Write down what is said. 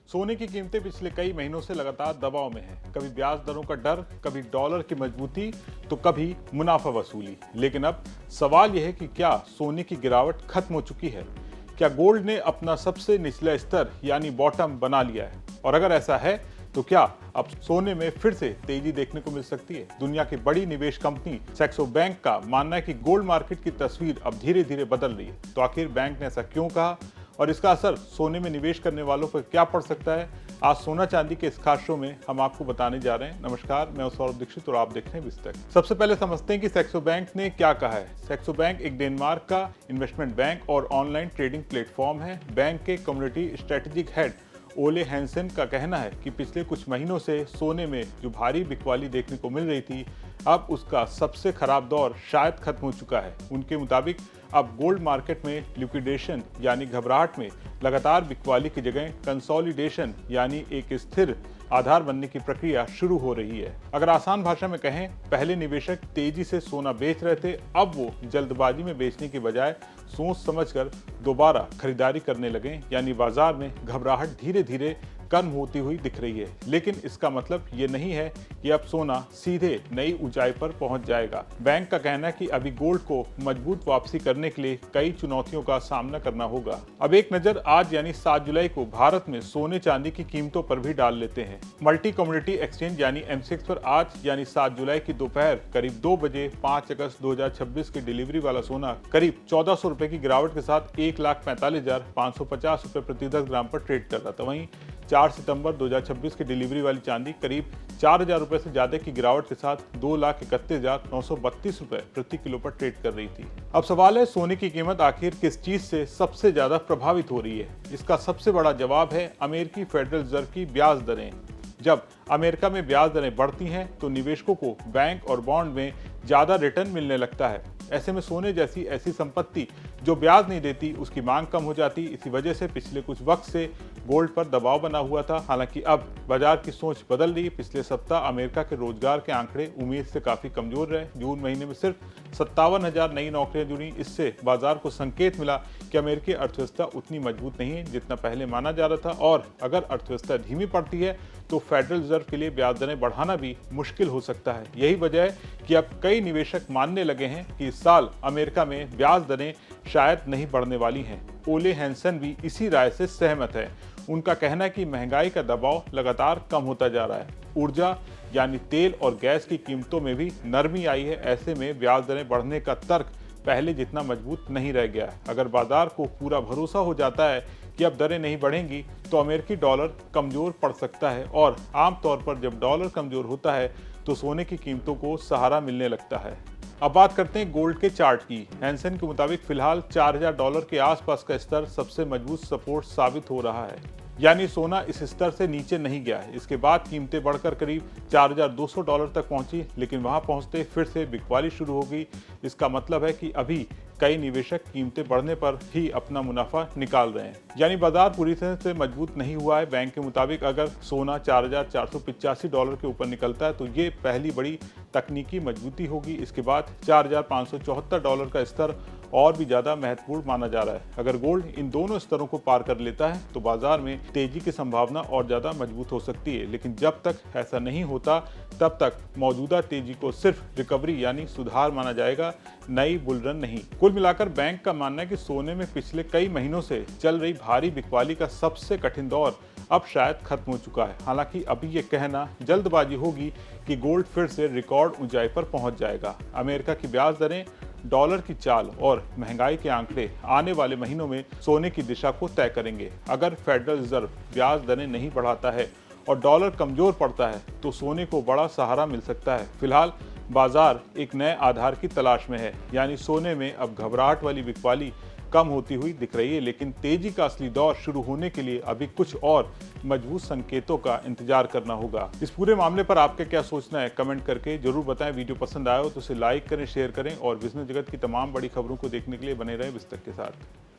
सोने की कीमतें पिछले कई महीनों से लगातार दबाव में हैं। कभी ब्याज दरों का डर, कभी डॉलर की मजबूती, तो कभी मुनाफा वसूली। लेकिन अब सवाल यह है कि क्या सोने की गिरावट खत्म हो चुकी है? क्या गोल्ड ने अपना सबसे निचला स्तर यानी बॉटम बना लिया है? और अगर ऐसा है तो क्या अब सोने में फिर से तेजी देखने को मिल सकती है? दुनिया की बड़ी निवेश कंपनी सैक्सो बैंक का मानना है कि गोल्ड मार्केट की तस्वीर अब धीरे धीरे बदल रही है। तो आखिर बैंक ने ऐसा क्यों कहा और इसका असर सोने में निवेश करने वालों पर क्या पड़ सकता है? आज सोना चांदी के इस खास शो में हम आपको बताने जा रहे हैं। नमस्कार, मैं सौरभ दीक्षित और आप देख रहे हैं विस्तक। सबसे पहले समझते हैं कि सैक्सो बैंक ने क्या कहा है। सैक्सो बैंक एक डेनमार्क का इन्वेस्टमेंट बैंक और ऑनलाइन ट्रेडिंग प्लेटफॉर्म है। बैंक के कम्युनिटी स्ट्रेटेजिक हेड ओले हैंसन का कहना है कि पिछले कुछ महीनों से सोने में जो भारी बिकवाली देखने को मिल रही थी, अब उसका सबसे खराब दौर शायद खत्म हो चुका है। उनके मुताबिक अब गोल्ड मार्केट में लिक्विडेशन यानी घबराहट में लगातार बिकवाली की जगह कंसोलिडेशन यानी एक स्थिर आधार बनने की प्रक्रिया शुरू हो रही है। अगर आसान भाषा में कहें, पहले निवेशक तेजी से सोना बेच रहे थे, अब वो जल्दबाजी में बेचने की बजाय सोच समझकर दोबारा खरीदारी करने लगे, यानी बाजार में घबराहट धीरे धीरे कम होती हुई दिख रही है। लेकिन इसका मतलब ये नहीं है कि अब सोना सीधे नई ऊंचाई पर पहुंच जाएगा। बैंक का कहना है कि अभी गोल्ड को मजबूत वापसी करने के लिए कई चुनौतियों का सामना करना होगा। अब एक नजर आज यानी 7 जुलाई को भारत में सोने चांदी की कीमतों पर भी डाल लेते हैं। मल्टी कम्युनिटी एक्सचेंज यानी एमसीएक्स पर आज यानी 7 जुलाई की दोपहर करीब 2 बजे 5 अगस्त 2026 की डिलीवरी वाला सोना करीब 1400 रुपए की गिरावट के साथ 1,45,550 रुपए प्रति 10 ग्राम पर ट्रेड कर रहा था। वहीं 4 सितंबर 2026 की डिलीवरी वाली चांदी करीब 4,000 रुपए से ज्यादा की गिरावट के साथ 2,31,932 रुपए प्रति किलो पर ट्रेड कर रही थी। अब सवाल है, सोने की कीमत आखिर किस चीज से सबसे ज्यादा प्रभावित हो रही है? इसका सबसे बड़ा जवाब है अमेरिकी फेडरल रिजर्व की ब्याज दरें। जब अमेरिका में ब्याज दरें बढ़ती हैं तो निवेशकों को बैंक और बॉन्ड में ज्यादा रिटर्न मिलने लगता है। ऐसे में सोने जैसी ऐसी संपत्ति जो ब्याज नहीं देती, उसकी मांग कम हो जाती। इसी वजह से पिछले कुछ वक्त से गोल्ड पर दबाव बना हुआ था। हालांकि अब बाजार की सोच बदल रही है। पिछले सप्ताह अमेरिका के रोजगार के आंकड़े उम्मीद से काफी कमजोर रहे। जून महीने में सिर्फ 57,000 नई नौकरियां जुड़ी। इससे बाजार को संकेत मिला कि अमेरिकी अर्थव्यवस्था उतनी मजबूत नहीं है जितना पहले माना जा रहा था, और अगर अर्थव्यवस्था धीमी पड़ती है तो फेडरल रिजर्व के लिए ब्याज दरें बढ़ाना भी मुश्किल हो सकता है। यही वजह है कि अब कई निवेशक मानने लगे हैं कि इस साल अमेरिका में ब्याज दरें शायद नहीं बढ़ने वाली हैं। ओले हैंसन भी इसी राय से सहमत है। उनका कहना है कि महंगाई का दबाव लगातार कम होता जा रहा है। ऊर्जा यानी तेल और गैस की कीमतों में भी नरमी आई है। ऐसे में ब्याज दरें बढ़ने का तर्क पहले जितना मजबूत नहीं रह गया है। अगर बाजार को पूरा भरोसा हो जाता है कि अब दरें नहीं बढ़ेंगी तो अमेरिकी डॉलर कमजोर पड़ सकता है, और आमतौर पर जब डॉलर कमजोर होता है तो सोने की कीमतों को सहारा मिलने लगता है। अब बात करते हैं गोल्ड के चार्ट की। हैंसन के मुताबिक फिलहाल $4,000 के आसपास का स्तर सबसे मजबूत सपोर्ट साबित हो रहा है, यानी सोना इस स्तर से नीचे नहीं गया है। इसके बाद कीमतें बढ़कर करीब $4,200 तक पहुंची, लेकिन वहां पहुंचते फिर से बिकवाली शुरू हो गई। इसका मतलब है कि अभी कई निवेशक कीमतें बढ़ने पर ही अपना मुनाफा निकाल रहे हैं, यानी बाजार पूरी तरह से मजबूत नहीं हुआ है। बैंक के मुताबिक अगर सोना $4,485 के ऊपर निकलता है तो ये पहली बड़ी तकनीकी मजबूती होगी। इसके बाद $4,574 का स्तर और भी ज्यादा महत्वपूर्ण माना जा रहा है। अगर गोल्ड इन दोनों स्तरों को पार कर लेता है तो बाजार में तेजी की संभावना और ज्यादा मजबूत हो सकती है। लेकिन जब तक ऐसा नहीं होता तब तक मौजूदा तेजी को सिर्फ रिकवरी यानी सुधार माना जाएगा, नई बुलरन नहीं। कुल मिलाकर बैंक का मानना है कि सोने में पिछले कई महीनों से चल रही भारी बिकवाली का सबसे कठिन दौर अब शायद खत्म हो चुका है। हालांकि अभी ये कहना जल्दबाजी होगी कि गोल्ड फिर से रिकॉर्ड ऊंचाई पर पहुंच जाएगा। अमेरिका की ब्याज दरें, डॉलर की चाल और महंगाई के आंकड़े आने वाले महीनों में सोने की दिशा को तय करेंगे। अगर फेडरल रिजर्व ब्याज दरें नहीं बढ़ाता है और डॉलर कमजोर पड़ता है तो सोने को बड़ा सहारा मिल सकता है। फिलहाल बाजार एक नए आधार की तलाश में है, यानी सोने में अब घबराहट वाली बिकवाली कम होती हुई दिख रही है। लेकिन तेजी का असली दौर शुरू होने के लिए अभी कुछ और मजबूत संकेतों का इंतजार करना होगा। इस पूरे मामले पर आपका क्या सोचना है, कमेंट करके जरूर बताएं। वीडियो पसंद आया हो तो उसे लाइक करें, शेयर करें और बिजनेस जगत की तमाम बड़ी खबरों को देखने के लिए बने रहें विस्तक के साथ।